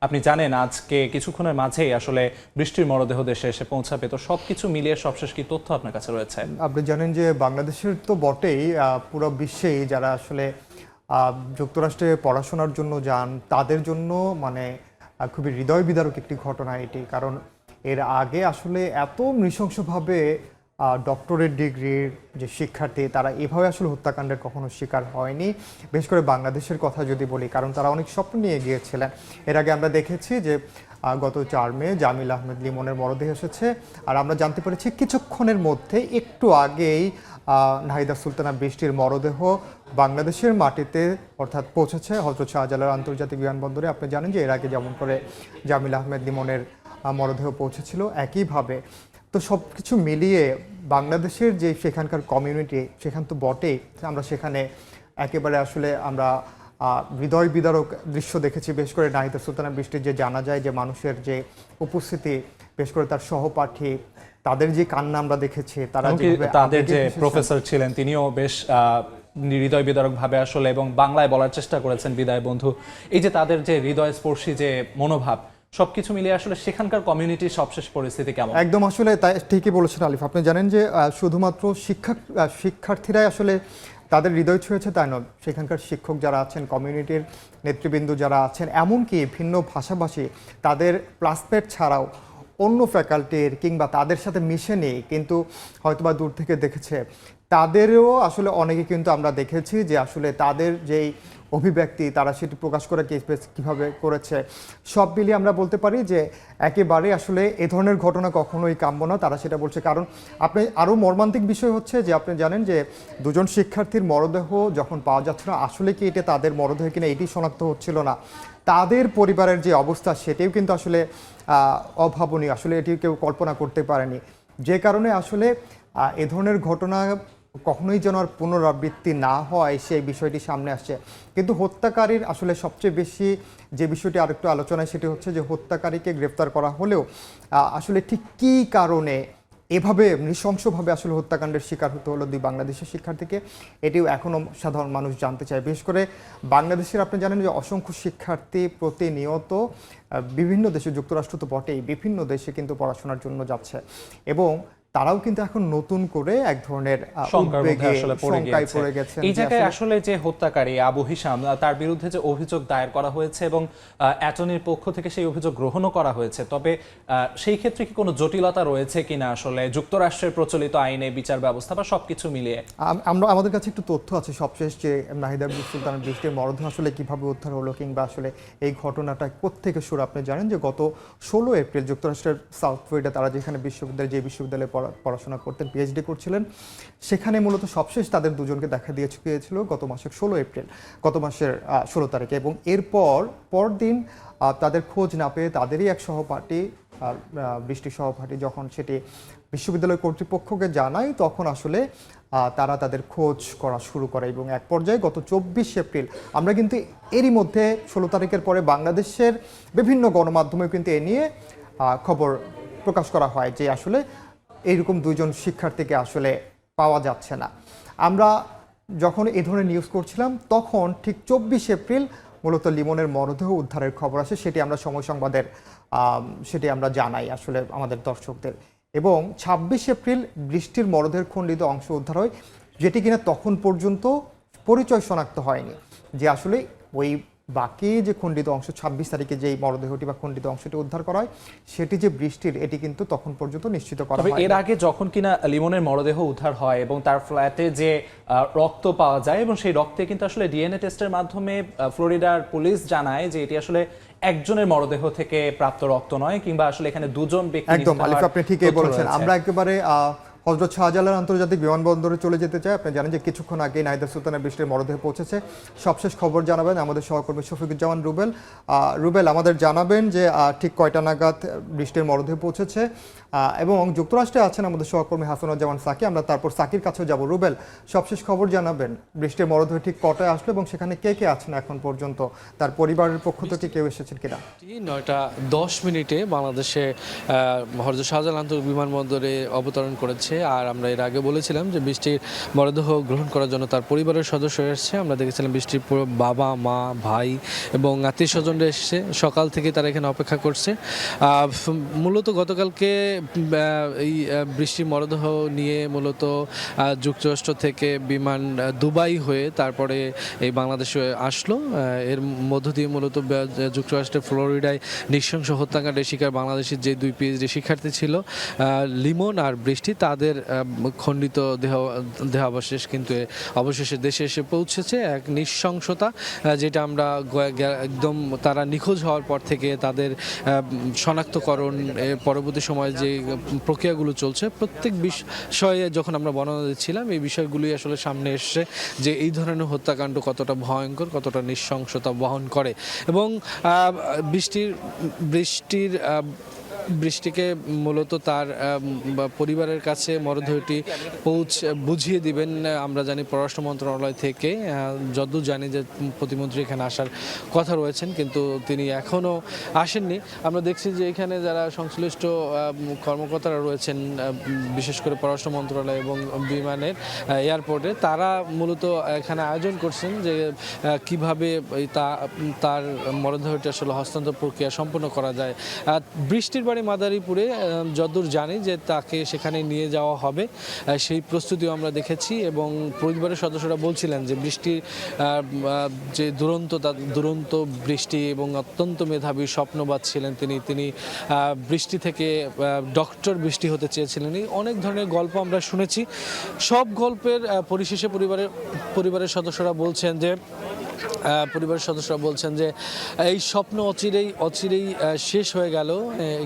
আপনি জানেন আজকে কিছুক্ষণের মাঝেই আসলে বৃষ্টির মরদেহ দেশে এসে পৌঁছাবে, তো সবকিছু মিলিয়ে সবশেষ কি তথ্য আপনার কাছে রয়েছে? আপনি জানেন যে বাংলাদেশের তো বটেই, পুরো বিশ্বেই যারা আসলে যুক্তরাষ্ট্রে পড়াশোনার জন্য যান তাদের জন্য মানে খুবই হৃদয় বিদারক একটি ঘটনা এটি। কারণ এর আগে আসলে এত নৃশংসভাবে ডক্টরেট ডিগ্রির যে শিক্ষার্থী তারা এভাবে আসলে হত্যাকাণ্ডের কখনো শিকার হয়নি। বিশেষ করে বাংলাদেশের কথা যদি বলি, কারণ তারা অনেক স্বপ্ন নিয়ে গিয়েছিলেন। এর আগে আমরা দেখেছি যে গত 4 মে জামিল আহমেদ লিমনের মরদেহ এসেছে, আর আমরা জানতে পেরেছি কিছুক্ষণের মধ্যে একটু আগেই নাহিদা সুলতানা বৃষ্টির মরদেহ বাংলাদেশের মাটিতে অর্থাৎ পৌঁছেছে হযরত শাহজালাল আন্তর্জাতিক বিমানবন্দরে। আপনি জানেন যে এর আগে যেমন করে জামিল আহমেদ লিমনের মরদেহ পৌঁছেছিল, একইভাবে তো সব কিছু মিলিয়ে বাংলাদেশের যে সেখানকার কমিউনিটি সেখান তো বটেই, আমরা সেখানে একেবারে আসলে আমরা হৃদয় বিদারক দৃশ্য দেখেছি। বেশ করে নাহিদা সুলতানা বৃষ্টির যে জানা যায় যে মানুষের যে উপস্থিতি, বেশ করে তার সহপাঠী তাদের যে কান্না আমরা দেখেছি, তাদের যে প্রফেসর ছিলেন তিনিও বেশ হৃদয় বিদারক ভাবে আসলে এবং বাংলায় বলার চেষ্টা করেছেন বিদায় বন্ধু। এই যে তাদের যে হৃদয় স্পর্শী যে মনোভাব, সবকিছু মিলিয়ে আসলে সেখানকার কমিউনিটির সবশেষ পরিস্থিতি কেমন? একদম আসলে তাই ঠিকই বলেছেন আলিফ। আপনি জানেন যে শুধুমাত্র শিক্ষার্থীরাই আসলে তাদের হৃদয় ছুঁয়েছে তাই নয়, সেখানকার শিক্ষক যারা আছেন, কমিউনিটির নেতৃবৃন্দ যারা আছেন, এমনকি ভিন্ন ভাষাভাষী তাদের ক্লাসমেট ছাড়াও অন্য ফ্যাকাল্টির কিংবা তাদের সাথে মিশে নেই কিন্তু হয়তোবা দূর থেকে দেখেছে, তাদেরও আসলে অনেকে কিন্তু আমরা দেখেছি যে আসলে তাদের যেই অভিব্যক্তি তারা সেটি প্রকাশ করে কীভাবে করেছে, সব মিলিয়ে আমরা বলতে পারি যে একেবারে আসলে এ ধরনের ঘটনা কখনোই কাম্য না, তারা সেটা বলছে। কারণ আপনি আরও মর্মান্তিক বিষয় হচ্ছে যে আপনি জানেন যে দুজন শিক্ষার্থীর মরদেহ যখন পাওয়া যাচ্ছে না, আসলে কি এটা তাদের মরদেহ কিনা এটি শনাক্ত হচ্ছিল না, তাদের পরিবারের যে অবস্থা সেটিও কিন্তু আসলে অভাবনীয়, আসলে এটি কেউ কল্পনা করতে পারেনি। যে কারণে আসলে এ ধরনের ঘটনা কখনোই যেন আর পুনরাবৃত্তি না হয় সেই বিষয়টি সামনে আসছে। কিন্তু হত্যাকারীর আসলে সবচেয়ে বেশি যে বিষয়টি আরেকটু আলোচনায় সেটি হচ্ছে যে হত্যাকারীকে গ্রেফতার করা হলেও আসলে ঠিক কী কারণে এভাবে নৃশংসভাবে আসলে হত্যাকাণ্ডের শিকার হতে হলো 2 বাংলাদেশের শিক্ষার্থীকে, এটিও এখনও সাধারণ মানুষ জানতে চায়। বিশেষ করে বাংলাদেশের আপনি জানেন যে অসংখ্য শিক্ষার্থী প্রতিনিয়ত বিভিন্ন দেশে, যুক্তরাষ্ট্র তো বটেই, বিভিন্ন দেশে কিন্তু পড়াশোনার জন্য যাচ্ছে এবং তারাও কিন্তু এখন নতুন করে এক ধরনের শঙ্কায় পড়ে গেছে। এই জায়গায় আসলে যে হত্যাকারী আবু হিশাম, তার বিরুদ্ধে যে অভিযোগ দায়ের করা হয়েছে এবং অ্যাটর্নির পক্ষ থেকে সেই অভিযোগ গ্রহণও করা হয়েছে, তবে সেই ক্ষেত্রে কি কোনো জটিলতা রয়েছে কিনা আসলে যুক্তরাষ্ট্রের প্রচলিত আইনে, বিচার ব্যবস্থা বা সবকিছু মিলিয়ে? আমাদের কাছে একটু তথ্য আছে সবশেষ যে নাহিদা সুলতানা বৃষ্টির মরদেহ আসলে কিভাবে উদ্ধার হলো কিংবা আসলে এই ঘটনাটা কোত্থেকে শুরু। আপনি জানেন যে গত 16 এপ্রিল যুক্তরাষ্ট্রের সাউথ ফ্লোরিডা, তারা যেখানে বিশ্ববিদ্যালয়ে পড়াশোনা করতেন, পিএইচডি করছিলেন, সেখানে মূলত সবশেষ তাদের দুজনকে দেখা দিয়েছিল গত মাসের 16 এপ্রিল, গত মাসের 16 তারিখে। এবং পরদিন তাদের খোঁজ না পেয়ে তাদেরই এক সহপাঠী, বৃষ্টি সহপাঠী, যখন সেটি বিশ্ববিদ্যালয় কর্তৃপক্ষকে জানায় তখন আসলে তারা তাদের খোঁজ করা শুরু করে এবং এক পর্যায়ে গত 24 এপ্রিল, আমরা কিন্তু এরই মধ্যে 16 তারিখের পরে বাংলাদেশের বিভিন্ন গণমাধ্যমেও কিন্তু এ নিয়ে খবর প্রকাশ করা হয় যে আসলে এইরকম 2 জন শিক্ষার্থীকে আসলে পাওয়া যাচ্ছে না। আমরা যখন এই ধরনের নিউজ করছিলাম তখন ঠিক 24 এপ্রিল মূলত লিমনের মরদেহ উদ্ধারের খবর আসে, সেটি আমরা সময় সংবাদের সেটি আমরা জানাই আসলে আমাদের দর্শকদের। এবং 26 এপ্রিল বৃষ্টির মরদেহের খণ্ডিত অংশ উদ্ধার হয়, যেটি কিনা তখন পর্যন্ত পরিচয় শনাক্ত হয়নি যে আসলে ওই বাকি যে খণ্ডিত অংশ 26 তারিখে যেই মরদেহটি বা খণ্ডিত অংশটি উদ্ধার করা হয় সেটি যে বৃষ্টির, এটি কিন্তু তখন পর্যন্ত নিশ্চিত করা হয়। এর আগে যখন কিনা লিমনের মরদেহ উদ্ধার হয় এবং তার ফ্ল্যাটে যে রক্ত পাওয়া যায় এবং সেই রক্তে কিন্তু আসলে ডিএনএ টেস্টের মাধ্যমে ফ্লোরিডার পুলিশ জানায় যে এটি আসলে একজনের মরদেহ থেকে প্রাপ্ত রক্ত নয়, কিংবা আসলে এখানে 2 জন ব্যক্তি। একদম আলিফ, আপনি ঠিকই বলেছেন। আমরা একেবারে হযরত শাহজালাল আন্তর্জাতিক বিমানবন্দরে চলে যেতে চাই। আপনি জানেন যে কিছুক্ষণ আগে নাহিদা সুলতানা বৃষ্টির মরদেহ পৌঁছেছে। সবশেষ খবর জানাবেন আমাদের সহকর্মী শফিকুজ্জামান রুবেল। রুবেল, আমাদের জানাবেন যে ঠিক কয়টা নাগাদ বৃষ্টির মরদেহ পৌঁছেছে এবং যুক্তরাষ্ট্রে আছেন আমাদের সহকর্মী হাসানুজ্জামান সাকি, আমরা তারপর সাকির কাছেও যাব। রুবেল, সবশেষ খবর জানাবেন, বৃষ্টির মরদেহ ঠিক কটায় আসলো এবং সেখানে কে কে আছেন এখন পর্যন্ত, তার পরিবারের পক্ষ থেকে কেউ এসেছেন কিনা? 9টা 10 মিনিটে বাংলাদেশে হযরত শাহজালাল আন্তর্জাতিক বিমানবন্দরে অবতরণ করেছে এসেছে। আর আমরা এর আগে বলেছিলাম যে বৃষ্টির মরদেহ গ্রহণ করার জন্য তার পরিবারের সদস্য এসেছে। আমরা দেখেছিলাম বৃষ্টির পুরো বাবা, মা, ভাই এবং আত্মীয় স্বজনরা এসেছে। সকাল থেকে তারা এখানে অপেক্ষা করছে। মূলত গতকালকে এই বৃষ্টির মরদেহ নিয়ে মূলত যুক্তরাষ্ট্র থেকে বিমান দুবাই হয়ে তারপরে এই বাংলাদেশে আসলো। এর মধ্য দিয়ে মূলত যুক্তরাষ্ট্রের ফ্লোরিডায় নৃশংস হত্যাকাণ্ডের শিকার বাংলাদেশের যে 2 পিএইচডি শিক্ষার্থী ছিল লিমন আর বৃষ্টি, তাদের খণ্ডিত দেহাবশেষ কিন্তু অবশেষে দেশে এসে পৌঁছেছে। এক নৃশংসতা যেটা আমরা একদম তারা নিখোঁজ হওয়ার পর থেকে তাদের শনাক্তকরণ পরবর্তী সময়ে যে প্রক্রিয়াগুলো চলছে প্রত্যেক বিষয়ে যখন আমরা বর্ণনা দিচ্ছিলাম এই বিষয়গুলি আসলে সামনে এসছে যে এই ধরনের হত্যাকাণ্ড কতটা ভয়ঙ্কর, কতটা নৃশংসতা বহন করে। এবং বৃষ্টিকে মূলত তার পরিবারের কাছে মরদেহটি বুঝিয়ে দিবেন আমরা জানি পররাষ্ট্র মন্ত্রণালয় থেকে। যতদূর জানি যে প্রতিমন্ত্রী এখানে আসার কথা রয়েছেন কিন্তু তিনি এখনও আসেননি। আমরা দেখছি যে এখানে যারা সংশ্লিষ্ট কর্মকর্তারা রয়েছেন বিশেষ করে পররাষ্ট্র মন্ত্রণালয় এবং বিমানের এয়ারপোর্টে, তারা মূলত এখানে আয়োজন করছেন যে কিভাবে তার মরদেহটি আসলে হস্তান্তর প্রক্রিয়া সম্পন্ন করা যায়। বৃষ্টির বাড়ি মাদারীপুরে, যতদূর জানি যে তাকে সেখানে নিয়ে যাওয়া হবে সেই প্রস্তুতিও আমরা দেখেছি। এবং পরিবারের সদস্যরা বলছিলেন যে বৃষ্টির যে দুরন্ত বৃষ্টি এবং অত্যন্ত মেধাবী স্বপ্নবাদ ছিলেন তিনি বৃষ্টি থেকে ডক্টর বৃষ্টি হতে চেয়েছিলেন। এই অনেক ধরনের গল্প আমরা শুনেছি। সব গল্পের পরিশেষে পরিবারের সদস্যরা বলছেন যে এই স্বপ্ন অচিরেই শেষ হয়ে গেল।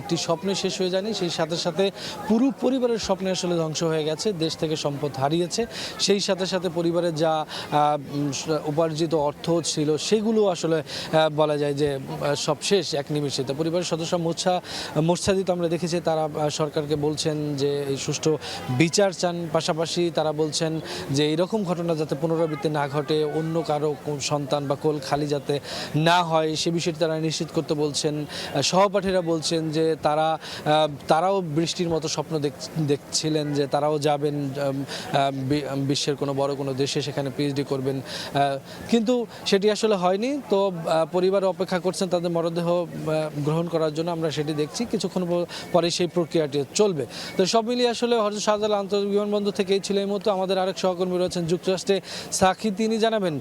একটি স্বপ্ন শেষ হয়ে যায়নি, সেই সাথে সাথে পুরো পরিবারের স্বপ্ন আসলে ধ্বংস হয়ে গেছে। দেশ থেকে সম্পদ হারিয়েছে, সেই সাথে সাথে পরিবারের যা উপার্জিত অর্থ ছিল সেগুলো আসলে বলা যায় যে সব শেষ এক নিমিষে। পরিবারের সদস্য মোর্চাদিত আমরা দেখেছি তারা সরকারকে বলছেন যে এই সুষ্ঠু বিচার চান। পাশাপাশি তারা বলছেন যে এইরকম ঘটনা যাতে পুনরাবৃত্তি না ঘটে, অন্য কারো সন্তান বা কোল খালি যাতে না হয় সে বিষয়টি তারা নিশ্চিত করতে বলছেন। সহপাঠীরা বলছেন যে তারাও বৃষ্টির মতো স্বপ্ন দেখছিলেন যে তারাও যাবেন বিশ্বের কোনো বড় কোনো দেশে, সেখানে পিএইচডি করবেন, কিন্তু সেটি আসলে হয়নি। তো পরিবার অপেক্ষা করছেন তাদের মরদেহ গ্রহণ করার জন্য। আমরা সেটি দেখছি, কিছুক্ষণ পরে সেই প্রক্রিয়াটি চলবে। তো সব মিলিয়ে আসলে হযরত শাহজালাল আন্তর্জাতিক বিমানবন্দর থেকেই ছিল এই মুহূর্তে আমাদের আরেক সহকর্মী রয়েছেন যুক্তরাষ্ট্রে সাকি, তিনি জানাবেন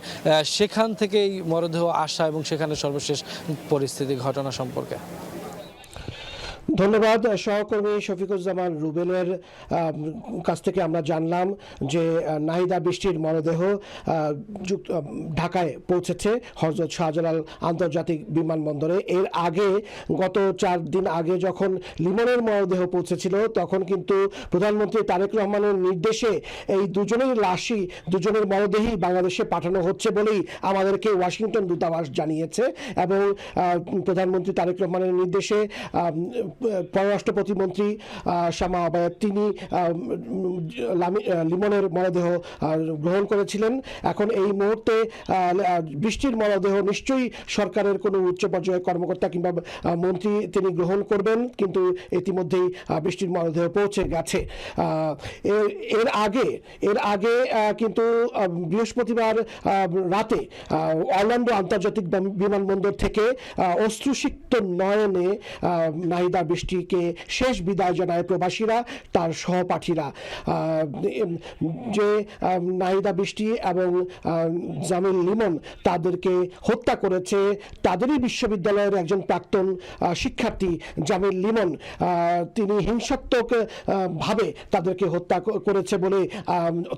সেখান থেকে এই মরদেহ আসা এবং সেখানে সর্বশেষ পরিস্থিতি ঘটনা সম্পর্কে। ধন্যবাদ সহকর্মী শফিকুজ্জামান রুবেলের কাছ থেকে আমরা জানলাম যে নাহিদা বৃষ্টির মরদেহ ঢাকায় পৌঁছেছে হযরত শাহজালাল আন্তর্জাতিক বিমানবন্দরে। এর আগে গত 4 দিন আগে যখন লিমনের মরদেহ পৌঁছেছিল তখন কিন্তু প্রধানমন্ত্রী তারেক রহমানের নির্দেশে এই দুজনের মরদেহই বাংলাদেশে পাঠানো হচ্ছে বলেই আমাদেরকে ওয়াশিংটন দূতাবাস জানিয়েছে। এবং প্রধানমন্ত্রী তারেক রহমানের নির্দেশে পররাষ্ট্র প্রতিমন্ত্রী শামা আবায়াত তিনি লিমনের মরদেহ গ্রহণ করেছিলেন। এখন এই মুহূর্তে বৃষ্টির মরদেহ নিশ্চয়ই সরকারের কোনো উচ্চ পর্যায়ের কর্মকর্তা কিংবা মন্ত্রী তিনি গ্রহণ করবেন, কিন্তু ইতিমধ্যেই বৃষ্টির মরদেহ পৌঁছে গেছে। এর আগে কিন্তু বৃহস্পতিবার রাতে অরল্যান্ডো আন্তর্জাতিক বিমানবন্দর থেকে অশ্রুসিক্ত নয়নে নাহিদা বৃষ্টিকে শেষ বিদায় জানায় প্রবাসীরা, তার সহপাঠীরা। যে নাহিদা বৃষ্টি এবং জামিল লিমন তাদেরকে হত্যা করেছে তাদেরই বিশ্ববিদ্যালয়ের একজন প্রাক্তন শিক্ষার্থী জামিল লিমন, তিনি হিংসাত্মক ভাবে তাদেরকে হত্যা করেছে বলে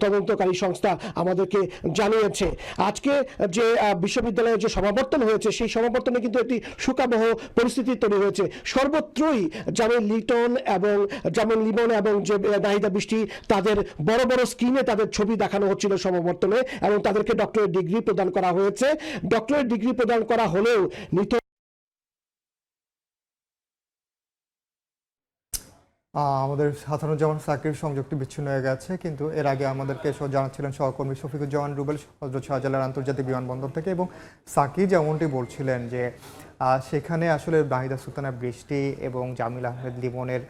তদন্তকারী সংস্থা আমাদেরকে জানিয়েছে। আজকে যে বিশ্ববিদ্যালয়ের যে সমাবর্তন হয়েছে সেই সমাবর্তনে কিন্তু একটি শোকাবহ পরিস্থিতি তৈরি হয়েছে। সর্বত্রই জামিল লিমন এবং যে নাহিদা বৃষ্টি তাদের বড় বড় স্ক্রিনে তাদের ছবি দেখানো হচ্ছিল সমাবর্তনে, এবং তাদেরকে ডক্টরেট ডিগ্রি প্রদান করা হয়েছে। ডক্টরেট ডিগ্রি প্রদান করা হলেও আমাদের সাধারণুজ্জামান সাকির সংযুক্তি বিচ্ছিন্ন হয়ে গেছে, কিন্তু এর আগে আমাদেরকে জানাচ্ছিলেন সহকর্মী শফিকুজ্জামান রুবেল হযরত শাহজালাল আন্তর্জাতিক বিমানবন্দর থেকে। এবং সাকি যেমনটি বলছিলেন যে সেখানে আসলে নাহিদা সুলতানা বৃষ্টি এবং জামিল আহমেদ লিমনের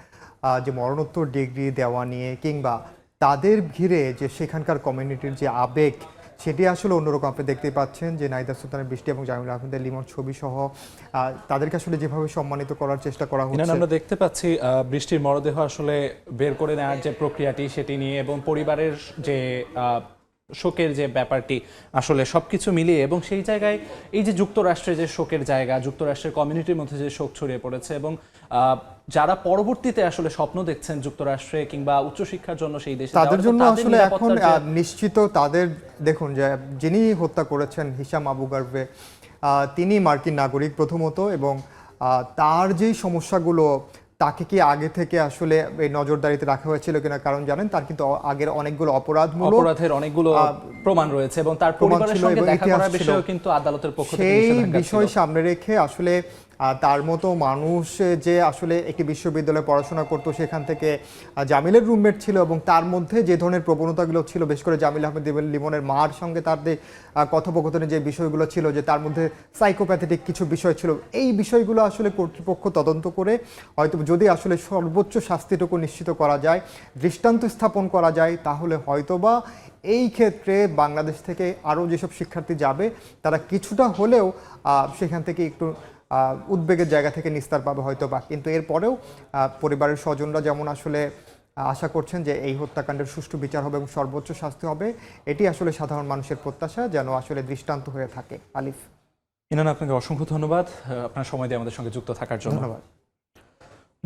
যে মরণোত্তর ডিগ্রি দেওয়া নিয়ে কিংবা তাদের ঘিরে যে সেখানকার কমিউনিটির যে আবেগ সেটি আসলে অন্যরকম। আপনি দেখতেই পাচ্ছেন যে নাহিদা সুলতানা বৃষ্টি এবং জামিল আহমেদের লিমন ছবি সহ তাদেরকে আসলে যেভাবে সম্মানিত করার চেষ্টা করা হচ্ছে। আমরা দেখতে পাচ্ছি বৃষ্টির মরদেহ আসলে বের করে নেওয়ার যে প্রক্রিয়াটি সেটি নিয়ে এবং পরিবারের যে শোকের যে ব্যাপারটি আসলে সবকিছু মিলিয়ে এবং সেই জায়গায় এই যে যুক্তরাষ্ট্রের যে শোকের জায়গা, যুক্তরাষ্ট্রের কমিউনিটির মধ্যে যে শোক ছড়িয়ে পড়েছে এবং যারা পরবর্তীতে আসলে স্বপ্ন দেখছেন যুক্তরাষ্ট্রে কিংবা উচ্চশিক্ষার জন্য সেই দেশে তাদের জন্য আসলে এখন নিশ্চিত তাদের দেখুন যে যিনি হত্যা করেছেন হিশাম আবু গারবে তিনি মার্কিন নাগরিক প্রথমত, এবং তার যেই সমস্যাগুলো তাকে কি আগে থেকে আসলে এই নজরদারিতে রাখা হয়েছিল কিনা, কারণ জানেন তার কিন্তু আগের অনেকগুলো অপরাধের অনেকগুলো প্রমাণ রয়েছে এবং তার পরিবারের সঙ্গে দেখা করার বিষয়েও কিন্তু আদালতের পক্ষ থেকে সেই নিষেধাজ্ঞা বিষয় ছিল। সামনে রেখে আসলে তার মতো মানুষ যে আসলে একটি বিশ্ববিদ্যালয়ে পড়াশোনা করতো, সেখান থেকে জামিলের রুমমেট ছিল এবং তার মধ্যে যে ধরনের প্রবণতাগুলো ছিল, বিশেষ করে জামিল আহমেদ লিমনের মার সঙ্গে তার যে কথোপকথনের যে বিষয়গুলো ছিল, যে তার মধ্যে সাইকোপ্যাথেটিক কিছু বিষয় ছিল, এই বিষয়গুলো আসলে কর্তৃপক্ষ তদন্ত করে হয়তো যদি আসলে সর্বোচ্চ শাস্তিটুকু নিশ্চিত করা যায়, দৃষ্টান্ত স্থাপন করা যায়, তাহলে হয়তোবা এই ক্ষেত্রে বাংলাদেশ থেকে আরও যেসব শিক্ষার্থী যাবে তারা কিছুটা হলেও সেখান থেকে একটু উদ্বেগের জায়গা থেকে নিস্তার পাবে হয়তো বা। কিন্তু এরপরেও পরিবারের স্বজনরা যেমন আসলে আশা করছেন যে এই হত্যাকাণ্ডের সুষ্ঠু বিচার হবে এবং সর্বোচ্চ শাস্তি হবে, এটি আসলে সাধারণ মানুষের প্রত্যাশা যেন আসলে দৃষ্টান্ত হয়ে থাকে। আলিফ, ইনান, আপনাকে অসংখ্য ধন্যবাদ আপনার সময় দিয়ে আমাদের সঙ্গে যুক্ত থাকার জন্য। ধন্যবাদ।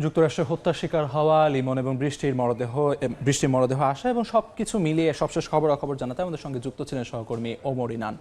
যুক্তরাষ্ট্রে হত্যার শিকার হওয়া লিমন এবং বৃষ্টির মরদেহ আসা এবং সবকিছু মিলিয়ে সবশেষ খবরাখবর জানাতে আমাদের সঙ্গে যুক্ত ছিলেন সহকর্মী ওমর ইনান।